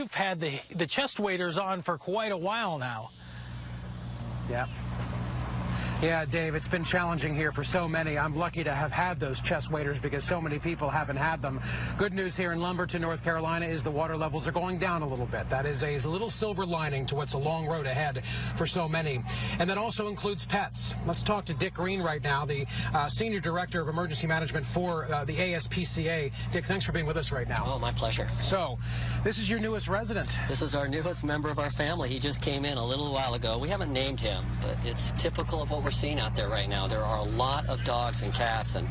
You've had the chest waders on for quite a while now. Yeah. Yeah, Dave, it's been challenging here for so many. I'm lucky to have had those chest waders because so many people haven't had them. Good news here in Lumberton, North Carolina, is the water levels are going down a little bit. That is a little silver lining to what's a long road ahead for so many. And that also includes pets. Let's talk to Dick Green right now, the Senior Director of Emergency Management for the ASPCA. Dick, thanks for being with us right now. Oh, my pleasure. So, this is your newest resident. This is our newest member of our family. He just came in a little while ago. We haven't named him, but it's typical of what we're seeing out there right now. There are a lot of dogs and cats, and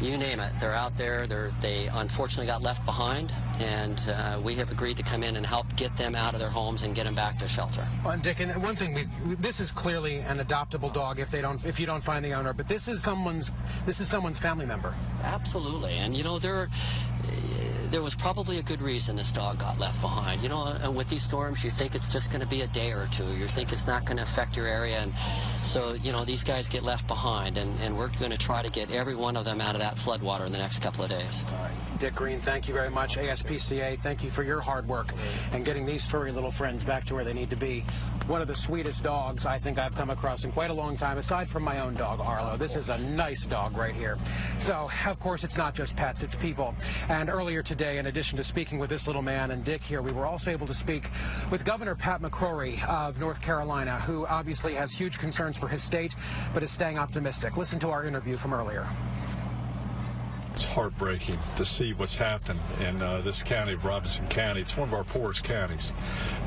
you name it, they're out there. They unfortunately got left behind, and we have agreed to come in and help get them out of their homes and get them back to shelter. Well, and Dick, and one thing, this is clearly an adoptable dog if you don't find the owner, but this is someone's family member. Absolutely, and you know there was probably a good reason this dog got left behind. You know, with these storms, you think it's just going to be a day or two. You think it's not going to affect your area, and so you know these guys get left behind, and we're going to try to get every one of them out of that floodwater in the next couple of days. All right. Dick Green, thank you very much. ASPCA, thank you for your hard work and getting these furry little friends back to where they need to be. One of the sweetest dogs I think I've come across in quite a long time, aside from my own dog, Arlo. This is a nice dog right here. So, of course, it's not just pets, it's people. And earlier today, in addition to speaking with this little man and Dick here, we were also able to speak with Governor Pat McCrory of North Carolina, who obviously has huge concerns for his state, but is staying optimistic. Listen to our interview from earlier. It's heartbreaking to see what's happened in this county of Robinson County. It's one of our poorest counties,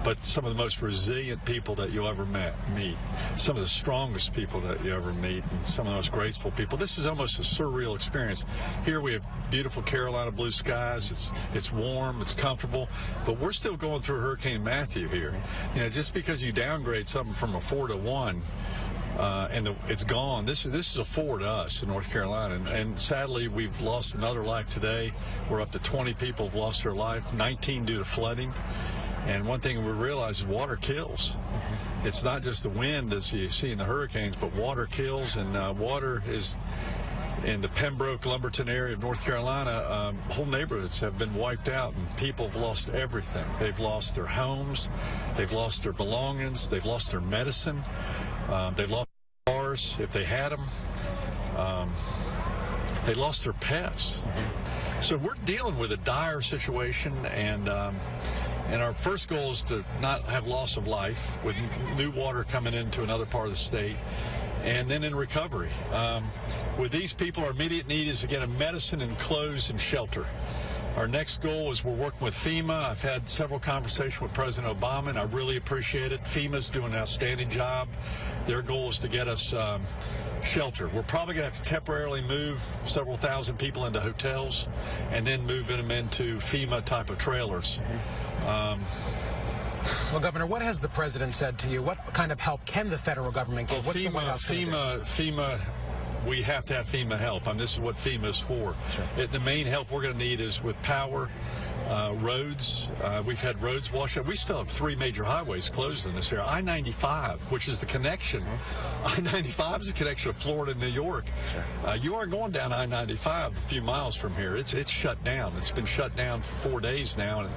but some of the most resilient people that you'll ever meet, some of the strongest people that you ever meet, and some of the most graceful people. This is almost a surreal experience. Here we have beautiful Carolina blue skies. It's warm, it's comfortable, but we're still going through Hurricane Matthew here. You know, just because you downgrade something from a 4 to 1, and it's gone. This is a 4 to us in North Carolina, and sadly we've lost another life today. We're up to 20 people have lost their life, 19 due to flooding. And one thing we realize is water kills. It's not just the wind as you see in the hurricanes, but water kills, and water is in the Pembroke, Lumberton area of North Carolina. Whole neighborhoods have been wiped out, and people have lost everything. They've lost their homes, they've lost their belongings, they've lost their medicine, they've lost cars if they had them, they lost their pets. So we're dealing with a dire situation, and our first goal is to not have loss of life with new water coming into another part of the state, and then in recovery. With these people, our immediate need is to get them medicine and clothes and shelter. Our next goal is we're working with FEMA. I've had several conversations with President Obama, and I really appreciate it. FEMA's doing an outstanding job. Their goal is to get us shelter. We're probably going to have to temporarily move several thousand people into hotels and then move them into FEMA type of trailers. Well, Governor, what has the president said to you? What kind of help can the federal government give? Well, What's the White House going to do? FEMA, we have to have FEMA help. This is what FEMA is for. Sure. The main help we're going to need is with power, roads. We've had roads washed out. We still have 3 major highways closed in this area. I-95, which is the connection. I-95 is the connection of Florida and New York. Sure. You are going down I-95 a few miles from here. It's shut down. It's been shut down for 4 days now,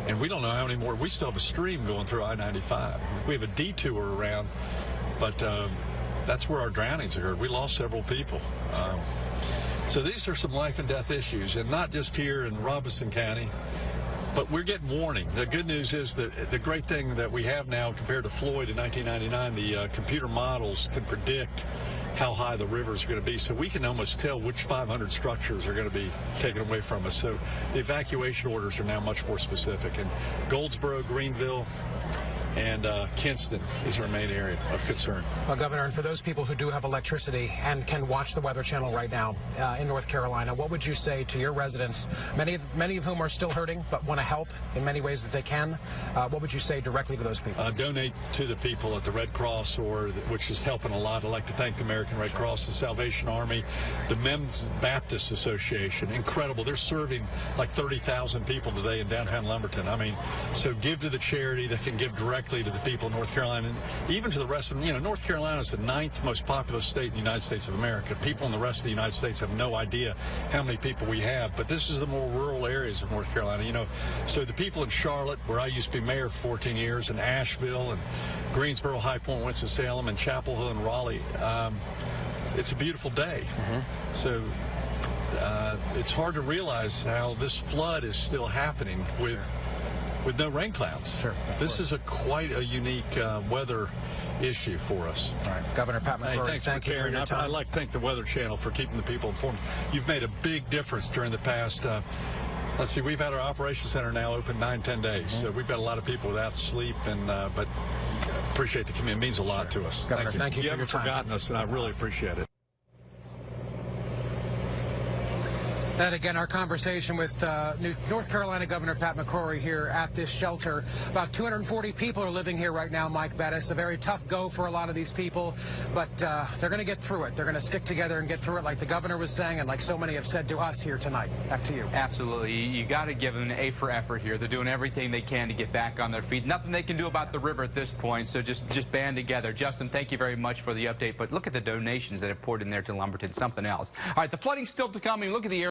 and we don't know how many more. We still have a stream going through I-95. We have a detour around, but that's where our drownings occurred. We lost several people. Sure. So these are some life and death issues, and not just here in Robinson County, but we're getting warning. The good news is that the great thing that we have now compared to Floyd in 1999, the computer models can predict how high the rivers are going to be, so we can almost tell which 500 structures are going to be taken away from us. So the evacuation orders are now much more specific. And Goldsboro, Greenville, and Kinston is our main area of concern. Well, Governor, and for those people who do have electricity and can watch the Weather Channel right now in North Carolina, what would you say to your residents, many of whom are still hurting but want to help in many ways that they can? What would you say directly to those people? Donate to the people at the Red Cross, which is helping a lot. I'd like to thank the American Red Cross, the Salvation Army, the Men's Baptist Association. Incredible. They're serving like 30,000 people today in downtown Lumberton. So give to the charity that can give direct directly to the people of North Carolina, and even to the rest of them. You know, North Carolina is the 9th most populous state in the United States of America. People in the rest of the United States have no idea how many people we have, but this is the more rural areas of North Carolina. You know, so the people in Charlotte, where I used to be mayor for 14 years, and Asheville, and Greensboro, High Point, Winston-Salem, and Chapel Hill, and Raleigh, it's a beautiful day. So it's hard to realize how this flood is still happening with no rain clouds. This is quite a unique weather issue for us. All right, Governor Pat McCrory, hey, thanks thank for you for your time. I'd like to thank the Weather Channel for keeping the people informed. You've made a big difference during the past, let's see, we've had our Operations Center now open 9-10 days, so we've got a lot of people without sleep, and but appreciate the community. It means a lot to us. Governor, thank you for your time. You haven't forgotten us, and I really appreciate it. That, again, our conversation with North Carolina Governor Pat McCrory here at this shelter. About 240 people are living here right now, Mike Bettis. A very tough go for a lot of these people, but they're going to get through it. They're going to stick together and get through it, like the governor was saying, and like so many have said to us here tonight. Back to you. Absolutely. You got to give them an A for effort here. They're doing everything they can to get back on their feet. Nothing they can do about the river at this point, so just band together. Justin, thank you very much for the update, but look at the donations that have poured in there to Lumberton. Something else. All right, the flooding's still to come. Look at the area.